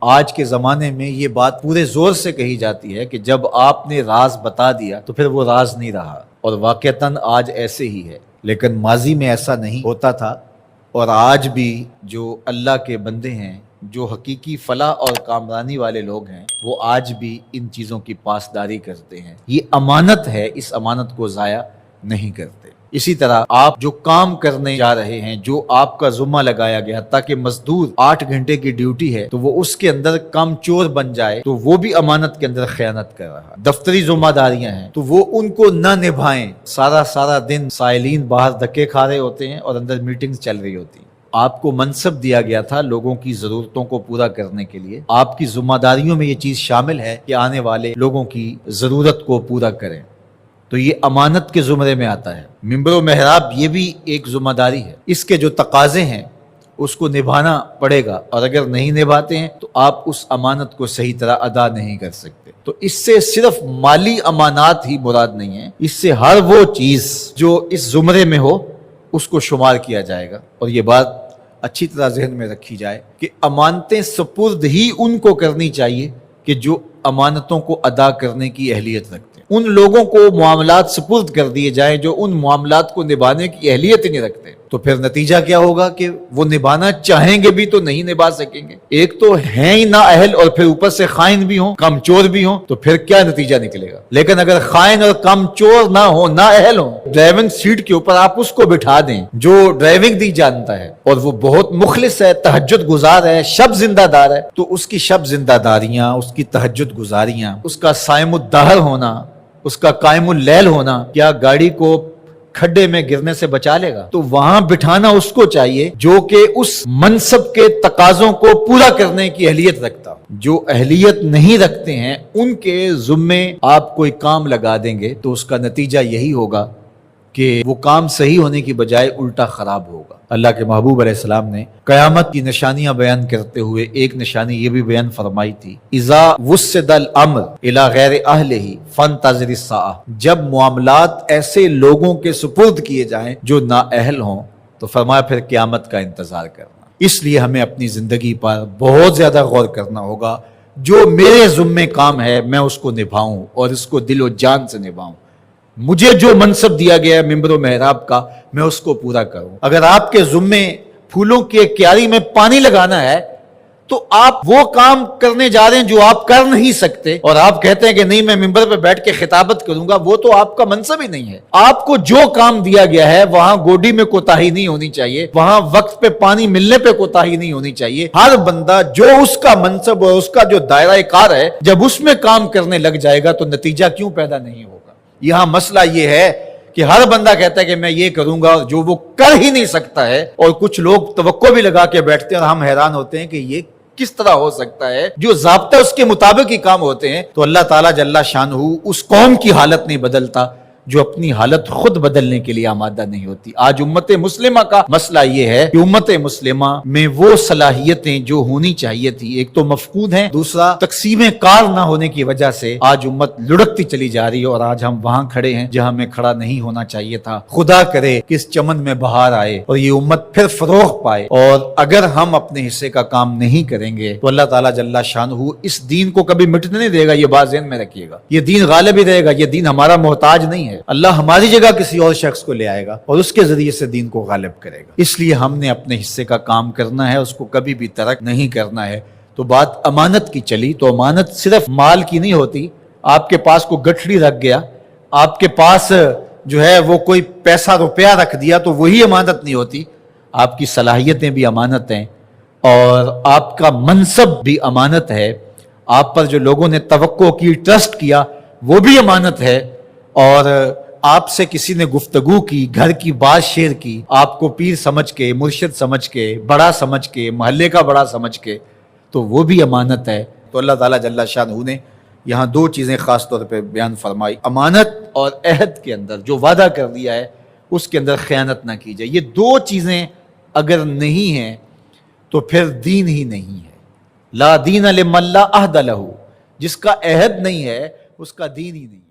آج کے زمانے میں یہ بات پورے زور سے کہی جاتی ہے کہ جب آپ نے راز بتا دیا تو پھر وہ راز نہیں رہا، اور واقعتاً آج ایسے ہی ہے، لیکن ماضی میں ایسا نہیں ہوتا تھا، اور آج بھی جو اللہ کے بندے ہیں، جو حقیقی فلاح اور کامرانی والے لوگ ہیں، وہ آج بھی ان چیزوں کی پاسداری کرتے ہیں۔ یہ امانت ہے، اس امانت کو ضائع نہیں کرتے۔ اسی طرح آپ جو کام کرنے جا رہے ہیں، جو آپ کا ذمہ لگایا گیا، تاکہ مزدور 8 گھنٹے کی ڈیوٹی ہے تو وہ اس کے اندر کم چور بن جائے، تو وہ بھی امانت کے اندر خیانت کر رہا۔ دفتری ذمہ داریاں ہیں تو وہ ان کو نہ نبھائیں، سارا دن سائلین باہر دھکے کھا رہے ہوتے ہیں اور اندر میٹنگز چل رہی ہوتی ہیں۔ آپ کو منصب دیا گیا تھا لوگوں کی ضرورتوں کو پورا کرنے کے لیے، آپ کی ذمہ داریوں میں یہ چیز شامل ہے کہ آنے والے لوگوں کی ضرورت کو پورا کریں، تو یہ امانت کے زمرے میں آتا ہے۔ ممبر و محراب یہ بھی ایک ذمہ داری ہے، اس کے جو تقاضے ہیں اس کو نبھانا پڑے گا، اور اگر نہیں نبھاتے ہیں تو آپ اس امانت کو صحیح طرح ادا نہیں کر سکتے۔ تو اس سے صرف مالی امانات ہی مراد نہیں ہے، اس سے ہر وہ چیز جو اس زمرے میں ہو اس کو شمار کیا جائے گا۔ اور یہ بات اچھی طرح ذہن میں رکھی جائے کہ امانتیں سپرد ہی ان کو کرنی چاہیے کہ جو امانتوں کو ادا کرنے کی اہلیت رکھتے ہیں۔ ان لوگوں کو معاملات سپرد کر دیے جائیں جو ان معاملات کو نبھانے کی اہلیت ہی نہیں رکھتے، تو پھر نتیجہ کیا ہوگا کہ وہ نبھانا چاہیں گے بھی تو نہیں نبھا سکیں گے۔ ایک تو ہیں ہی نااہل اور پھر اوپر سے خائن بھی ہوں، کم چور بھی ہوں، تو پھر کیا نتیجہ نکلے گا؟ لیکن اگر خائن اور کم چور نہ ہو، نااہل ہوں، ڈرائیونگ سیٹ کے اوپر آپ اس کو بٹھا دیں جو ڈرائیونگ دی جانتا ہے اور وہ بہت مخلص ہے، تہجد گزار ہے، شب زندہ دار ہے، تو اس کی شب زندہ داریاں، اس کی تہجد گزاریاں، اس کا صائم الدہر ہونا، اس کا قائم اللیل ہونا، کیا گاڑی کو کھڈے میں گرنے سے بچا لے گا؟ تو وہاں بٹھانا اس کو چاہیے جو کہ اس منصب کے تقاضوں کو پورا کرنے کی اہلیت رکھتا۔ جو اہلیت نہیں رکھتے ہیں ان کے ذمے آپ کوئی کام لگا دیں گے تو اس کا نتیجہ یہی ہوگا کہ وہ کام صحیح ہونے کی بجائے الٹا خراب ہوگا۔ اللہ کے محبوب علیہ السلام نے قیامت کی نشانیاں بیان کرتے ہوئے ایک نشانی یہ بھی بیان فرمائی تھی، اذا وسد الامر الی غیر اہلہ فانتظر الساعہ، جب معاملات ایسے لوگوں کے سپرد کیے جائیں جو نااہل ہوں تو فرمایا پھر قیامت کا انتظار کرنا۔ اس لیے ہمیں اپنی زندگی پر بہت زیادہ غور کرنا ہوگا، جو میرے ذمے کام ہے میں اس کو نبھاؤں اور اس کو دل و جان سے نبھاؤں۔ مجھے جو منصب دیا گیا ہے ممبر و محراب کا، میں اس کو پورا کروں۔ اگر آپ کے ذمے پھولوں کی ایک کیاری میں پانی لگانا ہے تو آپ وہ کام کرنے جا رہے ہیں جو آپ کر نہیں سکتے، اور آپ کہتے ہیں کہ نہیں میں ممبر پہ بیٹھ کے خطابت کروں گا، وہ تو آپ کا منصب ہی نہیں ہے۔ آپ کو جو کام دیا گیا ہے وہاں گوڈی میں کوتاہی نہیں ہونی چاہیے، وہاں وقت پہ پانی ملنے پہ کوتاہی نہیں ہونی چاہیے۔ ہر بندہ جو اس کا منصب اور اس کا جو دائرہ کار ہے، جب اس میں کام کرنے لگ جائے گا تو نتیجہ کیوں پیدا نہیں ہوگا؟ یہاں مسئلہ یہ ہے کہ ہر بندہ کہتا ہے کہ میں یہ کروں گا جو وہ کر ہی نہیں سکتا ہے، اور کچھ لوگ توقع بھی لگا کے بیٹھتے ہیں اور ہم حیران ہوتے ہیں کہ یہ کس طرح ہو سکتا ہے، جو ضابطہ اس کے مطابق ہی کام ہوتے ہیں۔ تو اللہ تعالیٰ جل شانہ اس قوم کی حالت نہیں بدلتا جو اپنی حالت خود بدلنے کے لیے آمادہ نہیں ہوتی۔ آج امت مسلمہ کا مسئلہ یہ ہے کہ امت مسلمہ میں وہ صلاحیتیں جو ہونی چاہیے تھی، ایک تو مفقود ہیں، دوسرا تقسیم کار نہ ہونے کی وجہ سے آج امت لڑکتی چلی جا رہی ہے، اور آج ہم وہاں کھڑے ہیں جہاں میں کھڑا نہیں ہونا چاہیے تھا۔ خدا کرے کہ اس چمن میں بہار آئے اور یہ امت پھر فروغ پائے، اور اگر ہم اپنے حصے کا کام نہیں کریں گے تو اللہ تعالیٰ جل شانہ اس دین کو کبھی مٹنے نہیں دے گا۔ یہ بات ذہن میں رکھیے گا، یہ دین غالب ہی رہے گا، یہ دین ہمارا محتاج نہیں ہے۔ اللہ ہماری جگہ کسی اور شخص کو لے آئے گا اور اس کے ذریعے سے دین کو غالب کرے گا۔ اس لیے ہم نے اپنے حصے کا کام کرنا ہے، اس کو کبھی بھی ترک نہیں کرنا ہے۔ تو بات امانت کی چلی، تو امانت صرف مال کی نہیں ہوتی۔ آپ کے پاس کوئی گٹھڑی رکھ گیا، آپ کے پاس جو ہے وہ کوئی پیسہ روپیہ رکھ دیا تو وہی امانت نہیں ہوتی۔ آپ کی صلاحیتیں بھی امانت ہیں، اور آپ کا منصب بھی امانت ہے۔ آپ پر جو لوگوں نے توقع کی، ٹرسٹ کیا، وہ بھی امانت ہے۔ اور آپ سے کسی نے گفتگو کی، گھر کی بات شیئر کی، آپ کو پیر سمجھ کے، مرشد سمجھ کے، بڑا سمجھ کے، محلے کا بڑا سمجھ کے، تو وہ بھی امانت ہے۔ تو اللہ تعالیٰ جل شانہ نے یہاں دو چیزیں خاص طور پہ بیان فرمائی، امانت اور عہد کے اندر جو وعدہ کر دیا ہے اس کے اندر خیانت نہ کی جائے۔ یہ دو چیزیں اگر نہیں ہیں تو پھر دین ہی نہیں ہے۔ لا دین لمن لا عہد لہ، جس کا عہد نہیں ہے اس کا دین ہی نہیں ہے۔